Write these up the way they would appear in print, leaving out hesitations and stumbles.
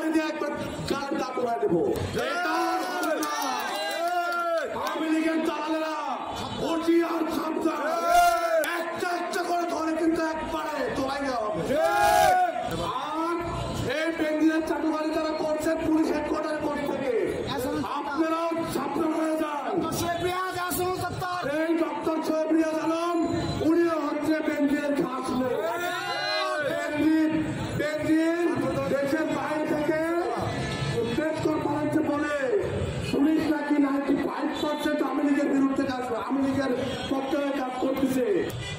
পাড়ি দিয়ে একবার গালের দাঁত উড়াই দেবো। আওয়ামী লীগের দালালেরা ওটি আর খামসা একটা একটা করে ধরে কিন্তু একবারে তোলাই দেওয়া হবে। আর এই বেঞ্জিনের চাটুকারি যারা করছে পুলিশ হেডকোয়ার্টার কোর্ট থেকে আপনারাও সাবধান হয়ে যান। এই ডক্টর শোয়েব রিয়াজ আলম উনিও হচ্ছে বেঞ্জিনের খাস লোক। বেঞ্জিন দেশের বাইরে থেকে প্রেস কনফারেন্সে বলে পুলিশ নাকি 95% আওয়ামী লীগের বিরুদ্ধে কাজ করে, আওয়ামী লীগের পক্ষে কাজ করতেছে,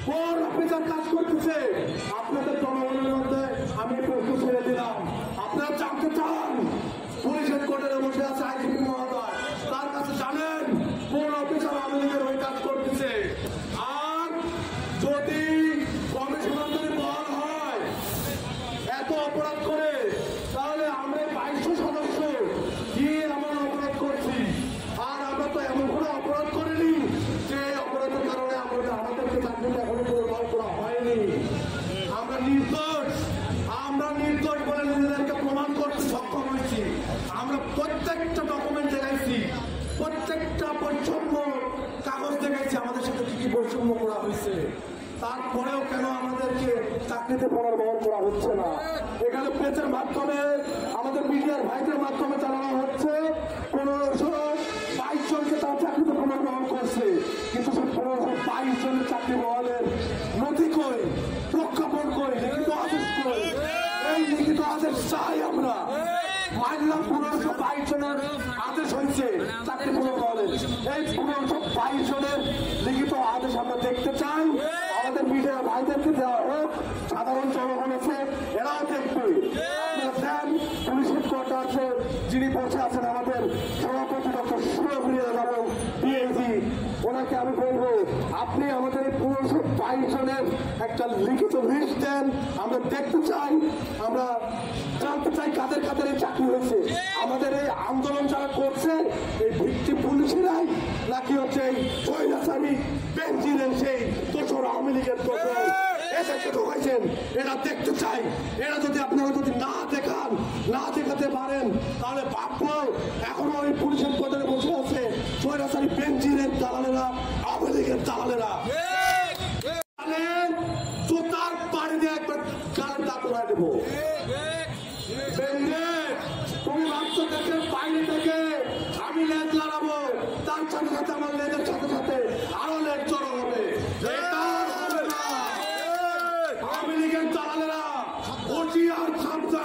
কোন অফিসার কাজ করতেছে। আপনাদের জনগণের মধ্যে আমি প্রশ্ন ছেড়ে দিলাম, আপনারা জানতে চান পুলিশ হেডকোয়ার্টারে বসে আছে আইজিপি মহোদয়, তার কাছে জানেন কোন অফিসার আওয়ামী লীগের হয়ে কাজ করতেছে। আর যদি কমিশনার যদি বল হয় এত অপরাধ করে, তাহলে আমরা 2200 সদস্য গিয়ে আমরা অপরাধ করছি। আর আমরা তো এমন কোনো অপরাধ করিনি যে অপরাধের কারণে আমাদেরকে চাকরিটা এখনো পরিমাণ করা হয়নি। আমরা নির্দোষ বলে নিজেদেরকে প্রমাণ করতে সক্ষম হয়েছি। আমরা প্রত্যেকটা ডকুমেন্ট দেখাইছি, প্রত্যেকটা বৈষম্য কাগজ দেখাইছি আমাদের সাথে কি কি বৈষম্য করা হয়েছে। তারপরেও কেন আমাদেরকে চাকরিতে পুনর্বহন করা হচ্ছে না? এখানে প্রেসের মাধ্যমে আমাদের মিডিয়ার ভাইদের মাধ্যমে জানানো হচ্ছে 1522 জনকে তারা চাকরিতে পুনর্বহন করছে, কিন্তু সে 1522 জনের চাকরি বহালের নথি কই, প্রজ্ঞাপন কই, লিখিত আদেশ কই? এই লিখিত আদেশ চাই আমরা। মানলাম 1522 জনের আদেশ হয়েছে চাকরি পুনর্বহনের, এই 1522 জনের লিখিত আদেশ আমরা দেখতে চাই। আমাদের মিডিয়া ভাইদেরকে দেওয়া হোক, সাধারণ জনগণ আছে এরাও দেখবে। দেন পুলিশ হেডকোয়ার্টার্সে যিনি বসে আছেন আমাদের সভাপতি ডক্টর শোয়েব রিয়াজ আলম ডিআইজি, ওনাকে আমি বলবো আপনি আমাদের এই 1522 জনের একটা লিখিত লিস্ট দেন, আমরা দেখতে চাই, আমরা জানতে চাই কাদের কাদের এই চাকরি হয়েছে। আমাদের এই আন্দোলন যারা করছে এই ভিত্তি পুলিশেরাই নাকি হচ্ছে এই স্বৈরাচারী বেঞ্জিনের সেই দোসর আওয়ামী লীগের দোসর এদেরকে ঢোকাইছেন, এরা দেখতে চাই। এরা যদি আপনারা যদি না দেখাতে পারেন তাহলে ভাববো এখনো ওই পুলিশের কোর্টারে বসে আছে স্বৈরাচারী বেঞ্জিনের দালালেরা, আওয়ামী লীগের দালালেরা। জোতার পাড়ি দিয়ে একবার গালের দাঁত উড়াই দেবো। তুমি ভাবছো দেশের বাইরে থেকে আমি লেজ লড়াবো, তার সাথে সাথে আমার লেজের সাথে সাথে আরো লেজ জড়ো হবে। আওয়ামী লীগের দালালেরা ওটি আর খামসা,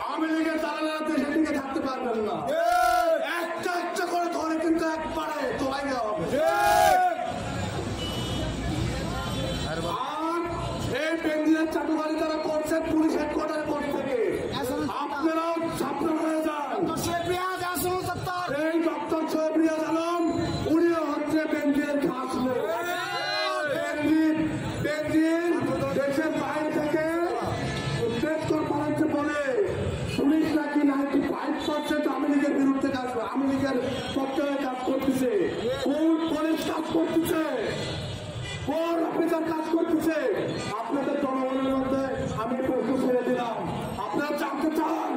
আওয়ামী লীগের দালালেরা দেশে থেকে থাকতে পারবেন না। একটা একটা করে ধরে কিন্তু একবারে তোলাই দেওয়া হবে। আর এই বেঞ্জিনের চাটুকারি যারা করছে পুলিশ হেডকোয়ার্টার কোর্ট থেকে আপনারাও সাবধান হয়ে যান। এই ডক্টর শোয়েব রিয়াজ আলম উনিও হচ্ছে বেঞ্জিনের খাস লোক। বেঞ্জিন দেশের বাইরে থেকে প্রেস কনফারেন্সে বলে পুলিশ নাকি 95% আওয়ামী লীগের বিরুদ্ধে কাজ করে, আওয়ামী লীগের পক্ষে কাজ করতেছে, কোন পুলিশ কাজ করতেছে, কোন অফিসার কাজ করতেছে। আপনাদের জনগণের মধ্যে আমি প্রশ্ন ছেড়ে দিলাম, আপনারা জানতে চান